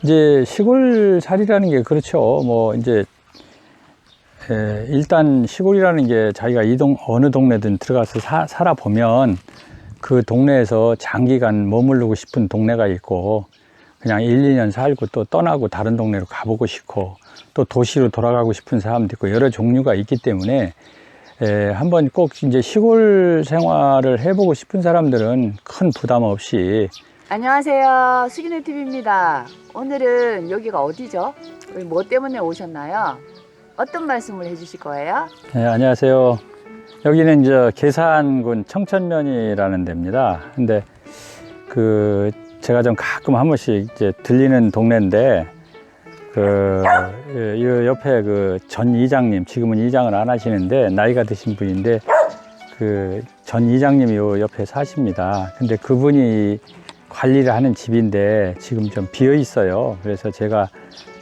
이제 시골살이라는 게 그렇죠. 뭐 이제 일단 시골이라는 게 자기가 어느 동네든 들어가서 살아보면 그 동네에서 장기간 머무르고 싶은 동네가 있고, 그냥 1, 2년 살고 또 떠나고 다른 동네로 가보고 싶고, 또 도시로 돌아가고 싶은 사람도 있고, 여러 종류가 있기 때문에 한번 꼭 이제 시골 생활을 해보고 싶은 사람들은 큰 부담 없이. 안녕하세요, 수기네 TV입니다. 오늘은 여기가 어디죠? 여기 뭐 때문에 오셨나요? 어떤 말씀을 해주실 거예요? 네, 안녕하세요. 여기는 이제 계산군 청천면이라는 데입니다. 근데 제가 좀 가끔 한 번씩 이제 들리는 동네인데, 이 옆에 전 이장님, 지금은 이장을 안 하시는데 나이가 드신 분인데, 전 이장님이 요 옆에 사십니다. 근데 그분이 관리를 하는 집인데 지금 좀 비어 있어요. 그래서 제가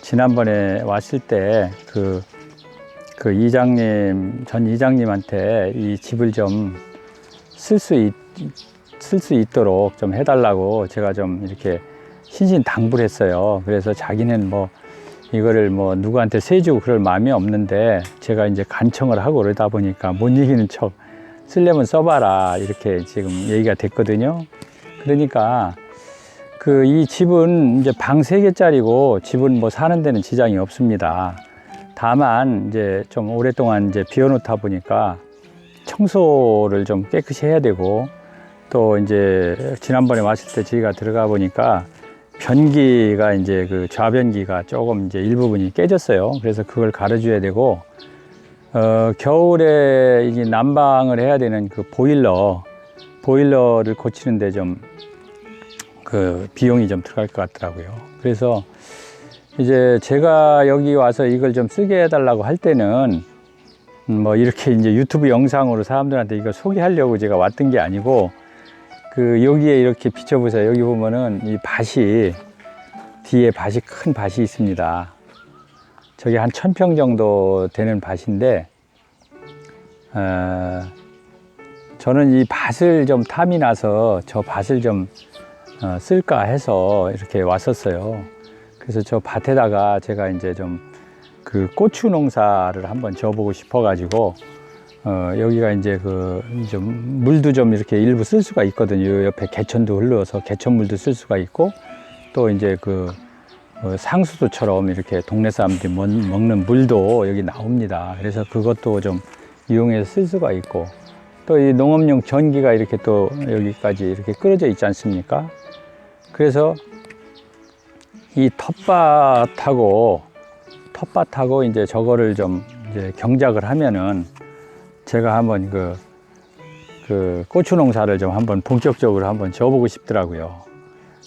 지난번에 왔을 때 전 이장님한테 이 집을 좀 쓸 수 있도록 좀 해달라고 제가 좀 이렇게 신신당부를 했어요. 그래서 자기는 뭐 이거를 뭐 누구한테 세주고 그럴 마음이 없는데, 제가 이제 간청을 하고 그러다 보니까 못 이기는 척 쓰려면 써봐라 이렇게 지금 얘기가 됐거든요. 그러니까 이 집은 이제 방 3개짜리고 집은 뭐 사는 데는 지장이 없습니다. 다만 이제 좀 오랫동안 이제 비워놓다 보니까 청소를 좀 깨끗이 해야 되고, 또 이제 지난번에 왔을 때 저희가 들어가 보니까 변기가 이제 좌변기가 조금 이제 일부분이 깨졌어요. 그래서 그걸 갈아줘야 되고, 겨울에 이게 난방을 해야 되는 보일러를 고치는데 좀 비용이 좀 들어갈 것 같더라고요. 그래서 이제 제가 여기 와서 이걸 좀 쓰게 해달라고 할 때는 뭐 이렇게 이제 유튜브 영상으로 사람들한테 이걸 소개하려고 제가 왔던 게 아니고, 여기에 이렇게 비춰보세요. 여기 보면은 이 뒤에 큰 밭이 있습니다. 저기 한 1000평 정도 되는 밭인데, 저는 이 밭을 좀 탐이 나서 저 밭을 좀 쓸까 해서 이렇게 왔었어요. 그래서 저 밭에다가 제가 이제 좀 고추 농사를 한번 지어보고 싶어가지고, 여기가 이제 좀 물도 좀 이렇게 일부 쓸 수가 있거든요. 옆에 개천도 흘러서 개천물도 쓸 수가 있고, 또 이제 상수도처럼 이렇게 동네 사람들이 먹는 물도 여기 나옵니다. 그래서 그것도 좀 이용해서 쓸 수가 있고, 또 이 농업용 전기가 이렇게 또 여기까지 이렇게 끌어져 있지 않습니까? 그래서 이 텃밭하고 이제 저거를 좀 이제 경작을 하면은, 제가 한번 고추 농사를 좀 한번 본격적으로 한번 지어보고 싶더라고요.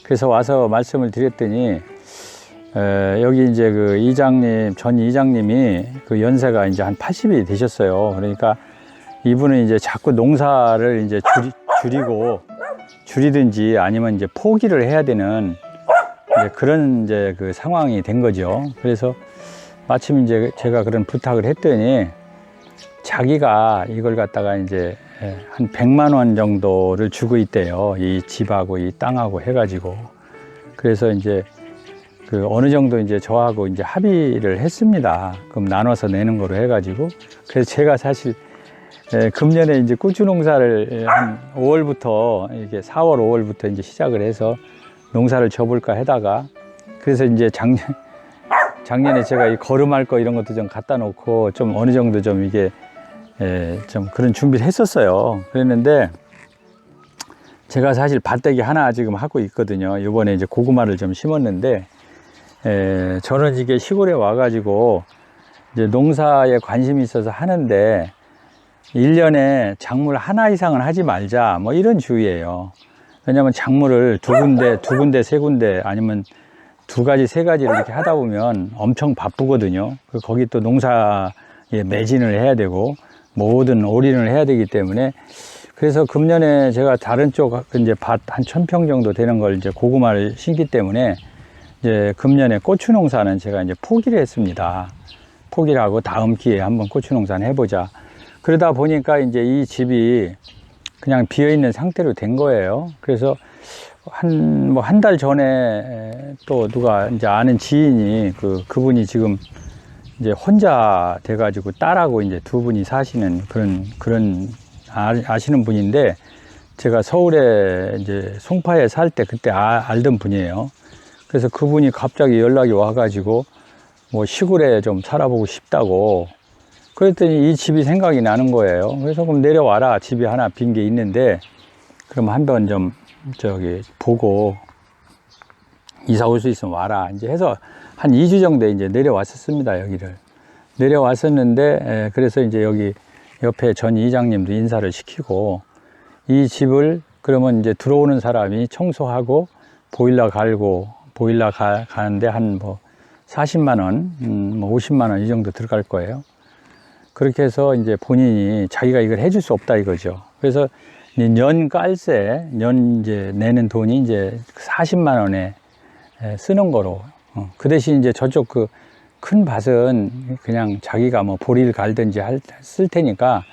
그래서 와서 말씀을 드렸더니, 여기 이제 전 이장님이 연세가 이제 한 80이 되셨어요. 그러니까 이분은 이제 자꾸 농사를 이제 줄이든지 아니면 이제 포기를 해야 되는 이제 그런 이제 상황이 된 거죠. 그래서 마침 이제 제가 그런 부탁을 했더니, 자기가 이걸 갖다가 이제 한 100만 원 정도를 주고 있대요. 이 집하고 이 땅하고 해가지고. 그래서 이제 어느 정도 이제 저하고 이제 합의를 했습니다. 그럼 나눠서 내는 거로 해가지고. 그래서 제가 사실 금년에 이제 고추 농사를 한 5월부터 이렇게 4월, 5월부터 이제 시작을 해서 농사를 져볼까 하다가, 그래서 이제 작년에 제가 이 거름할 거 이런 것도 좀 갖다 놓고 좀 어느 정도 좀 이게 좀 그런 준비를 했었어요. 그랬는데 제가 사실 밭대기 하나 지금 하고 있거든요. 이번에 이제 고구마를 좀 심었는데, 저는 이게 시골에 와가지고 이제 농사에 관심이 있어서 하는데, 1년에 작물 하나 이상은 하지 말자, 뭐 이런 주의예요. 왜냐면 작물을 두 군데, 세 군데, 아니면 2가지, 3가지를 이렇게 하다 보면 엄청 바쁘거든요. 거기 또 농사에 매진을 해야 되고, 모든 올인을 해야 되기 때문에, 그래서 금년에 제가 다른 쪽 이제 밭 한 1000평 정도 되는 걸 이제 고구마를 심기 때문에, 이제 금년에 고추 농사는 제가 이제 포기를 했습니다. 포기를 하고 다음 기회에 한번 고추 농사는 해보자. 그러다 보니까 이제 이 집이 그냥 비어 있는 상태로 된 거예요. 그래서 뭐 한 달 전에 또 누가 이제 아는 지인이 그분이 지금 이제 혼자 돼가지고 딸하고 이제 두 분이 사시는 그런 아시는 분인데, 제가 서울에 이제 송파에 살 때 그때 알던 분이에요. 그래서 그분이 갑자기 연락이 와가지고 뭐 시골에 좀 살아보고 싶다고. 그랬더니 이 집이 생각이 나는 거예요. 그래서 그럼 내려와라. 집이 하나 빈 게 있는데, 그럼 한번 좀 저기 보고 이사 올 수 있으면 와라. 이제 해서 한 2주 정도에 이제 내려왔었습니다. 여기를. 내려왔었는데, 그래서 이제 여기 옆에 전 이장님도 인사를 시키고, 이 집을 그러면 이제 들어오는 사람이 청소하고 보일러 갈고, 보일러 가는데 한 뭐 40만 원, 뭐 50만 원 이 정도 들어갈 거예요. 그렇게 해서 이제 본인이 자기가 이걸 해줄 수 없다 이거죠. 그래서 년 깔세, 년 이제 내는 돈이 이제 40만 원에 쓰는 거로. 그 대신 이제 저쪽 그 큰 밭은 그냥 자기가 뭐 보리를 갈든지 쓸 테니까,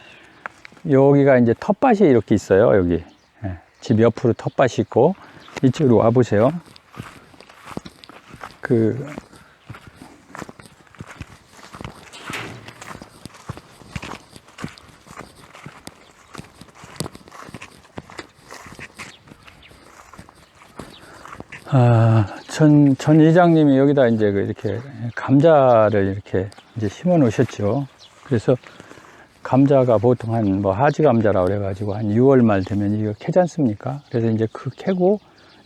여기가 이제 텃밭이 이렇게 있어요. 여기. 집 옆으로 텃밭이 있고, 이쪽으로 와 보세요. 전 이장님이 여기다 이제 이렇게 감자를 이렇게 이제 심어 놓으셨죠. 그래서 감자가 보통 한 뭐 하지 감자라 그래가지고 한 6월 말 되면 이거 캐지 않습니까? 그래서 이제 캐고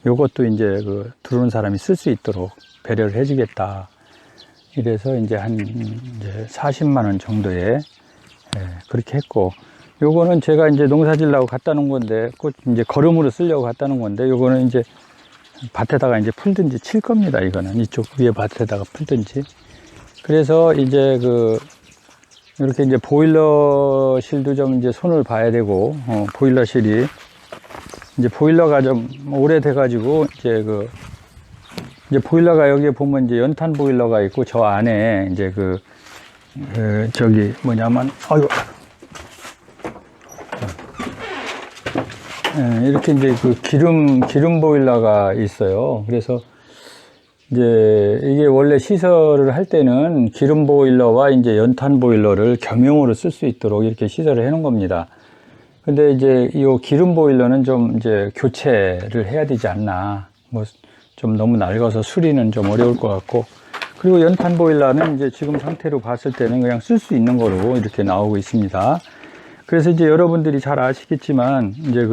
요것도 이제 들어오는 사람이 쓸 수 있도록 배려를 해주겠다. 이래서 이제 이제 40만 원 정도에 그렇게 했고, 요거는 제가 이제 농사지려고 갖다 놓은 건데, 꼭 이제 거름으로 쓰려고 갖다 놓은 건데, 요거는 이제 밭에다가 이제 풀든지 칠 겁니다. 이거는 이쪽 위에 밭에다가 풀든지. 그래서 이제 이렇게 이제 보일러실도 좀 이제 손을 봐야 되고, 보일러실이 이제 보일러가 좀 오래돼 가지고 이제 보일러가 여기에 보면 이제 연탄 보일러가 있고, 저 안에 이제 저기 뭐냐면 이렇게 이제 기름 보일러가 있어요. 그래서 이제 이게 원래 시설을 할 때는 기름 보일러와 이제 연탄 보일러를 겸용으로 쓸 수 있도록 이렇게 시설을 해 놓은 겁니다. 근데 이제 이 기름 보일러는 좀 이제 교체를 해야 되지 않나. 뭐 좀 너무 낡아서 수리는 좀 어려울 것 같고, 그리고 연탄 보일러는 이제 지금 상태로 봤을 때는 그냥 쓸 수 있는 거로 이렇게 나오고 있습니다. 그래서 이제 여러분들이 잘 아시겠지만, 이제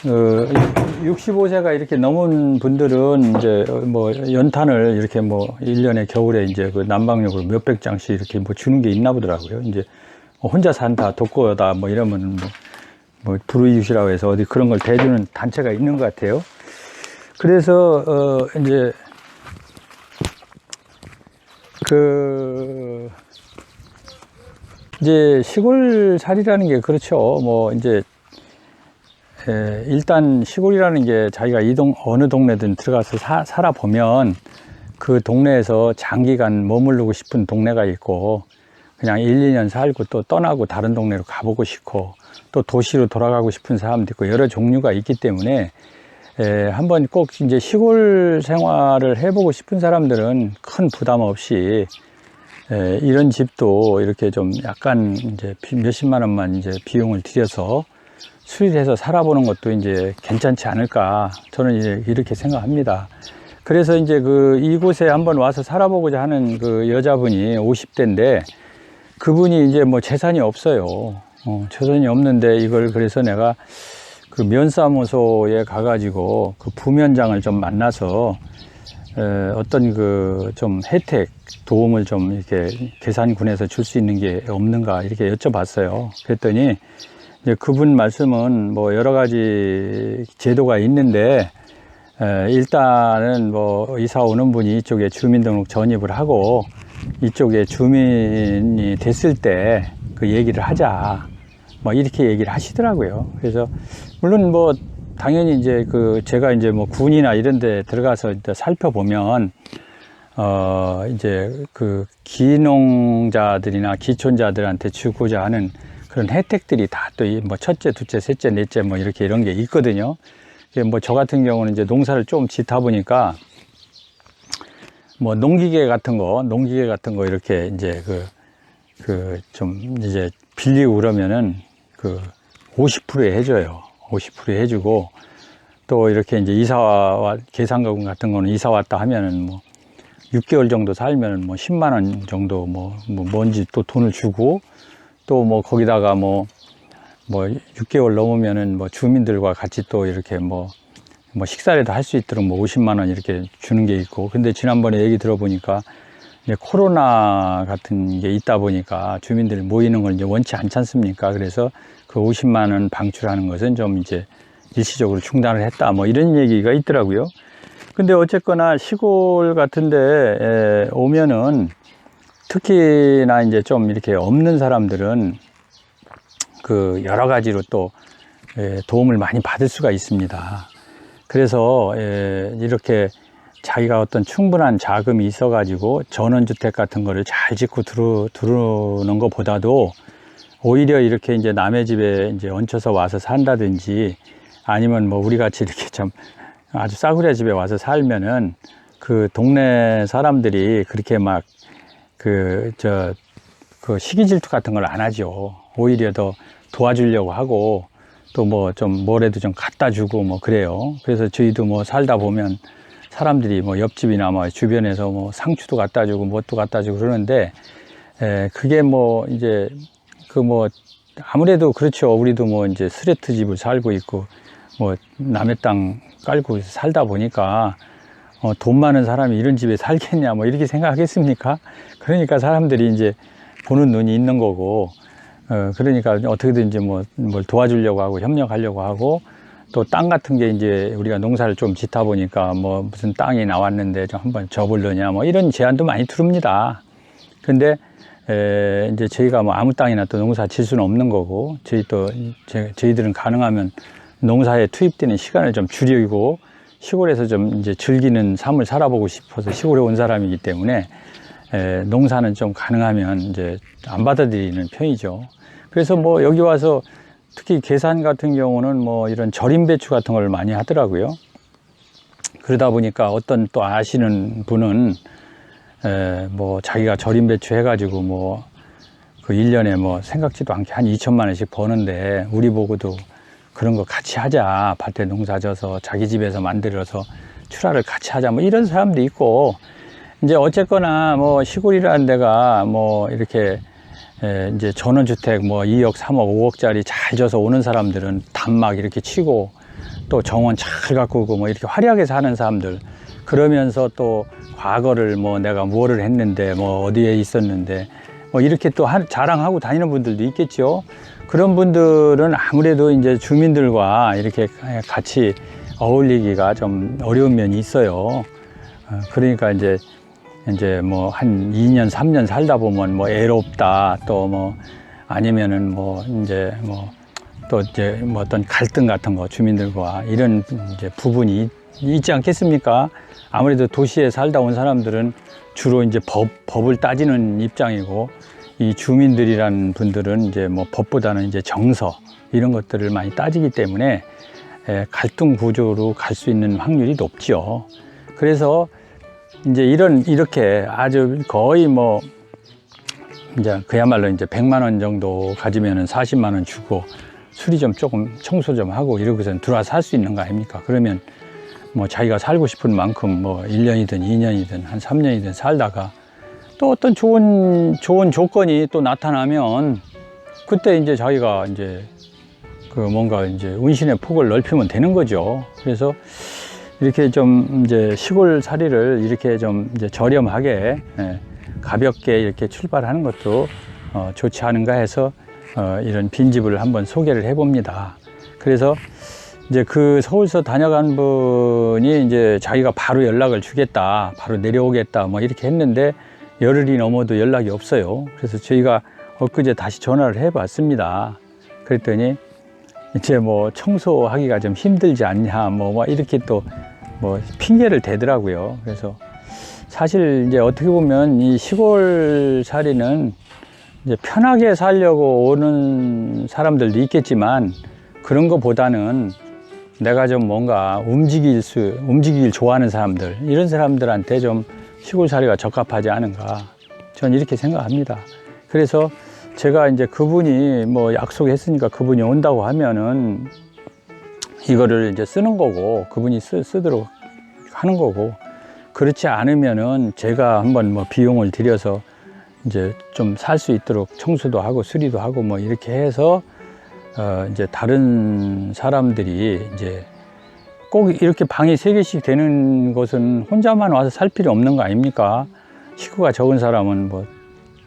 65세가 이렇게 넘은 분들은 이제 뭐 연탄을 이렇게 뭐 1년에 겨울에 이제 난방용으로 몇백 장씩 이렇게 뭐 주는 게 있나 보더라고요. 이제 혼자 산다, 독거다 뭐 이러면 뭐 불우이웃이라고 해서 어디 그런 걸 대주는 단체가 있는 것 같아요. 그래서 이제 이제 시골살이라는 게 그렇죠. 뭐 이제 일단 시골이라는 게 자기가 어느 동네든 들어가서 살아보면 그 동네에서 장기간 머무르고 싶은 동네가 있고, 그냥 1, 2년 살고 또 떠나고 다른 동네로 가보고 싶고, 또 도시로 돌아가고 싶은 사람도 있고, 여러 종류가 있기 때문에 한번 꼭 이제 시골 생활을 해보고 싶은 사람들은 큰 부담 없이 이런 집도 이렇게 좀 약간 이제 몇십만 원만 이제 비용을 들여서 수리해서 살아보는 것도 이제 괜찮지 않을까, 저는 이제 이렇게 생각합니다. 그래서 이제 이곳에 한번 와서 살아보고자 하는 여자분이 50대인데, 그분이 이제 뭐 재산이 없어요. 재산이 없는데 이걸, 그래서 내가 면사무소에 가가지고 부면장을 좀 만나서 어떤 좀 혜택, 도움을 좀 이렇게 계산군에서 줄 수 있는 게 없는가 이렇게 여쭤봤어요. 그랬더니 이제 그분 말씀은 뭐 여러 가지 제도가 있는데, 일단은 뭐 이사 오는 분이 이쪽에 주민등록 전입을 하고 이쪽에 주민이 됐을 때 얘기를 하자, 뭐 이렇게 얘기를 하시더라고요. 그래서 물론 뭐 당연히 이제 제가 이제 뭐 군이나 이런 데 들어가서 이제 살펴보면 이제 기농자들이나 기촌자들한테 주고자 하는 그런 혜택들이 다 또 뭐 첫째, 둘째, 셋째, 넷째 뭐 이렇게 이런 게 있거든요. 뭐 저 같은 경우는 이제 농사를 좀 짓다 보니까 뭐 농기계 같은 거 이렇게 이제 좀 이제 빌리고 그러면은 50%에 해줘요. 50%에 해주고 또 이렇게 이제 이사와 계산가금 같은 거는 이사 왔다 하면은 뭐 6개월 정도 살면은 뭐 10만 원 정도 뭔지 또 돈을 주고 또 뭐 거기다가 뭐 6개월 넘으면은 뭐 주민들과 같이 또 이렇게 뭐 식사라도 할 수 있도록 뭐 50만 원 이렇게 주는 게 있고. 근데 지난번에 얘기 들어보니까 이제 코로나 같은 게 있다 보니까 주민들이 모이는 걸 이제 원치 않지 않습니까? 그래서 그 50만 원 방출하는 것은 좀 이제 일시적으로 중단을 했다. 뭐 이런 얘기가 있더라고요. 근데 어쨌거나 시골 같은데 오면은 특히나 이제 좀 이렇게 없는 사람들은 여러 가지로 또 도움을 많이 받을 수가 있습니다. 그래서 이렇게 자기가 어떤 충분한 자금이 있어 가지고 전원주택 같은 거를 잘 짓고 들어오는 것보다도 오히려 이렇게 이제 남의 집에 이제 얹혀서 와서 산다든지 아니면 뭐 우리 같이 이렇게 좀 아주 싸구려 집에 와서 살면은 그 동네 사람들이 그렇게 막 시기 질투 같은 걸 안 하죠. 오히려 더 도와주려고 하고 또 뭐 좀 뭐라도 좀 갖다 주고 뭐 그래요. 그래서 저희도 뭐 살다 보면 사람들이 뭐 옆집이나 뭐 주변에서 뭐 상추도 갖다 주고 뭣도 갖다 주고 그러는데 그게 뭐 이제 아무래도 그렇죠. 우리도 뭐 이제 스레트 집을 살고 있고 뭐 남의 땅 깔고 살다 보니까 돈 많은 사람이 이런 집에 살겠냐 뭐 이렇게 생각하겠습니까? 그러니까 사람들이 이제 보는 눈이 있는 거고 그러니까 어떻게든지 뭘 도와주려고 하고 협력하려고 하고 또 땅 같은 게 이제 우리가 농사를 좀 짓다 보니까 뭐 무슨 땅이 나왔는데 좀 한번 줘볼려냐 뭐 이런 제안도 많이 들읍니다. 근데 이제 저희가 뭐 아무 땅이나 또 농사 질 수는 없는 거고 저희들은 가능하면 농사에 투입되는 시간을 좀 줄이고 시골에서 좀 이제 즐기는 삶을 살아보고 싶어서 시골에 온 사람이기 때문에 농사는 좀 가능하면 이제 안 받아들이는 편이죠. 그래서 뭐 여기 와서 특히 계산 같은 경우는 뭐 이런 절임 배추 같은 걸 많이 하더라고요. 그러다 보니까 어떤 또 아시는 분은 뭐 자기가 절임 배추 해가지고 뭐 그 1년에 뭐 생각지도 않게 한 2천만 원씩 버는데 우리 보고도 그런 거 같이 하자. 밭에 농사 져서 자기 집에서 만들어서 출하를 같이 하자. 뭐 이런 사람도 있고 이제 어쨌거나 뭐 시골이라는 데가 뭐 이렇게 이제 전원주택 뭐 2억, 3억, 5억짜리 잘 져서 오는 사람들은 단막 이렇게 치고 또 정원 잘 가꾸고 뭐 이렇게 화려하게 사는 사람들 그러면서 또 과거를 뭐 내가 뭐를 했는데 뭐 어디에 있었는데 뭐 이렇게 또 자랑하고 다니는 분들도 있겠죠. 그런 분들은 아무래도 이제 주민들과 이렇게 같이 어울리기가 좀 어려운 면이 있어요. 그러니까 이제 뭐 한 2년, 3년 살다 보면 뭐 애롭다 또 뭐 아니면은 뭐 이제 뭐 또 이제 뭐 어떤 갈등 같은 거 주민들과 이런 이제 부분이 있지 않겠습니까? 아무래도 도시에 살다 온 사람들은 주로 이제 법을 따지는 입장이고 이 주민들이라는 분들은 이제 뭐 법보다는 이제 정서 이런 것들을 많이 따지기 때문에 갈등 구조로 갈 수 있는 확률이 높죠. 그래서 이제 이렇게 아주 거의 뭐 이제 그야말로 이제 100만 원 정도 가지면은 40만 원 주고 수리 좀 조금 청소 좀 하고 이러고선 들어와서 살 수 있는 거 아닙니까? 그러면 뭐 자기가 살고 싶은 만큼 뭐 1년이든 2년이든 한 3년이든 살다가 또 어떤 좋은 조건이 또 나타나면 그때 이제 자기가 이제 뭔가 이제 운신의 폭을 넓히면 되는 거죠. 그래서 이렇게 좀 이제 시골 살이를 이렇게 좀 이제 저렴하게 가볍게 이렇게 출발하는 것도 좋지 않은가 해서 이런 빈집을 한번 소개를 해봅니다. 그래서 이제 그 서울서 다녀간 분이 이제 자기가 바로 연락을 주겠다, 바로 내려오겠다, 뭐 이렇게 했는데 열흘이 넘어도 연락이 없어요. 그래서 저희가 엊그제 다시 전화를 해봤습니다. 그랬더니 이제 뭐 청소하기가 좀 힘들지 않냐, 뭐 이렇게 또 뭐 핑계를 대더라고요. 그래서 사실 이제 어떻게 보면 이 시골 살이는 이제 편하게 살려고 오는 사람들도 있겠지만 그런 것보다는 내가 좀 뭔가 움직이길 좋아하는 사람들, 이런 사람들한테 좀 시골살이가 적합하지 않은가. 전 이렇게 생각합니다. 그래서 제가 이제 그분이 뭐 약속했으니까 그분이 온다고 하면은 이거를 이제 쓰는 거고, 그분이 쓰도록 하는 거고, 그렇지 않으면은 제가 한번 뭐 비용을 들여서 이제 좀 살 수 있도록 청소도 하고 수리도 하고 뭐 이렇게 해서 이제 다른 사람들이 이제 꼭 이렇게 방이 3개씩 되는 곳은 혼자만 와서 살 필요 없는 거 아닙니까? 식구가 적은 사람은 뭐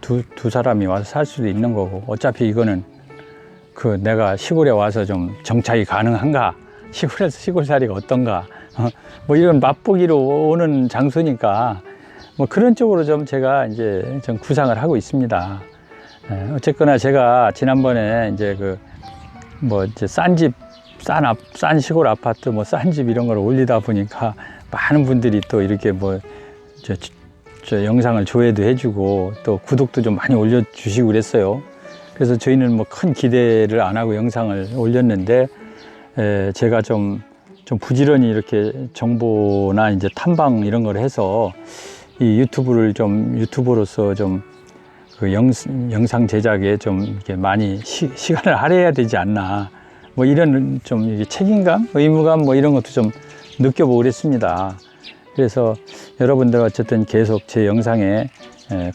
두 사람이 와서 살 수도 있는 거고, 어차피 이거는 그 내가 시골에 와서 좀 정착이 가능한가? 시골에서 시골살이가 어떤가? 뭐 이런 맛보기로 오는 장소니까 뭐 그런 쪽으로 좀 제가 이제 좀 구상을 하고 있습니다. 어쨌거나 제가 지난번에 이제 그 뭐 이제 싼 시골 아파트 뭐 싼 집 이런 걸 올리다 보니까 많은 분들이 또 이렇게 뭐 저 영상을 조회도 해주고 또 구독도 좀 많이 올려주시고 그랬어요. 그래서 저희는 뭐 큰 기대를 안 하고 영상을 올렸는데 제가 좀 부지런히 이렇게 정보나 이제 탐방 이런 걸 해서 이 유튜버로서 좀 그 영상 제작에 좀 이렇게 많이 시간을 할애해야 되지 않나, 뭐 이런 좀 이게 책임감, 의무감 뭐 이런 것도 좀 느껴보고 그랬습니다. 그래서 여러분들 어쨌든 계속 제 영상에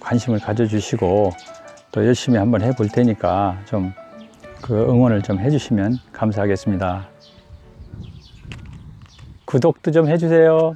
관심을 가져주시고 또 열심히 한번 해볼 테니까 좀 그 응원을 좀 해주시면 감사하겠습니다. 구독도 좀 해주세요.